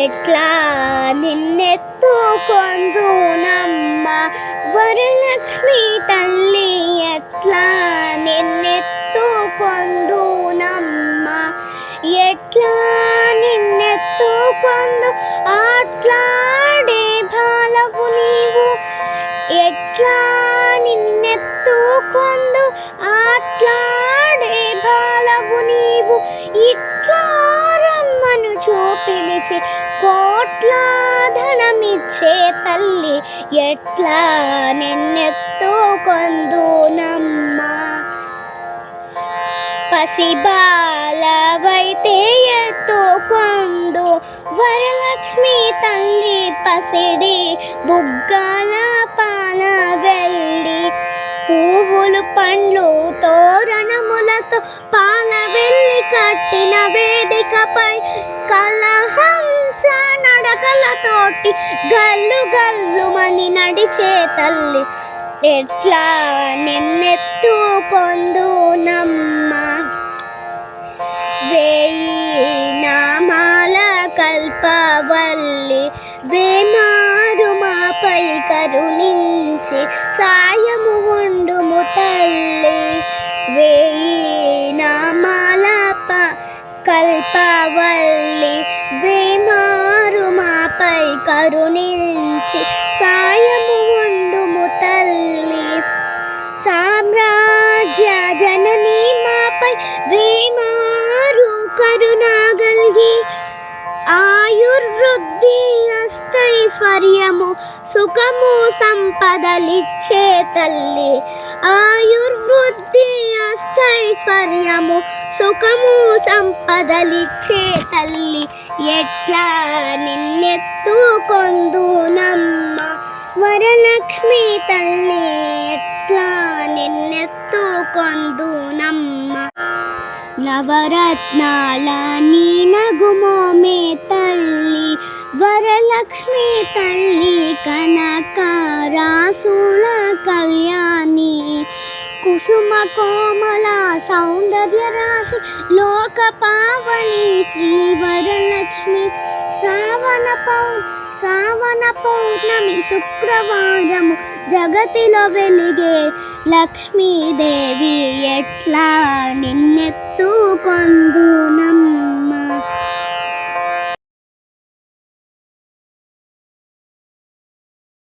ఎట్లా నిన్నెత్తుకొందునమ్మ వరలక్ష్మి తల్లి, ఎట్లా నిన్నెత్తుకొందునమ్మ, ఎట్లా నిన్నెత్తుకొందు ఆట్లాడే బాలవు నీవు, ఎట్లా నిన్నెత్తుకొందు ఆట్లాడే బాలవు నీవు, ఇట్లా రమ్మను చూపిలిచి కోట్ల ధనమిచ్చే తల్లి, ఎట్లా నిన్నెత్తుకొందునమ్మ. పసిబాలవైతే ఎత్తుకొందు వరలక్ష్మి తల్లి, పసిడి బుగ్గల పాల వెళ్ళి, పువ్వులు పండ్లు తోరణములతో పాల వెళ్ళి కట్టిన వేదికపై కలహంస నడకలతోటి గల్లు గల్లుమని నడిచే తల్లి, ఎట్లా నిన్నెత్తుకొందునమ్మ. వేయి నామాల కల్పవల్లి, వేమారు మాపై కరుణించి సాయము ఉండుము తల్లి, వేయి నామాల కల్పవల్లి, వేమారు మాపై కరుణించి సాయము ఉండుము తల్లి, సామ్రాజ్య జనని మాపై వేమారు కరుణగల్గి, ఆయుర్వృద్ధి అష్టైశ్వర్యము సుఖము సంపదలిచ్చే తల్లి, ఆయుర్వృద్ధి అష్టైశ్వర్యము సుఖము సంపదలిచ్చే తల్లి, ఎట్లా నిన్నెత్తుకొందునమ్మ వరలక్ష్మి తల్లి, ఎట్లా నిన్నెత్తుకొందునమ్మ. నవరత్నాల నీ నగుమోమే తల్లి, వరలక్ష్మి తల్లి, కనకరాసుల కళ్యాణి, కుసుమ కోమల సౌందర్య రాశి లోక పావని శ్రీ వరలక్ష్మి. శ్రావణ పౌర్ణమి శుక్రవారము జగతిలో వెలిగే లక్ష్మీదేవి, ఎట్లా నిన్నెత్తుకొందున.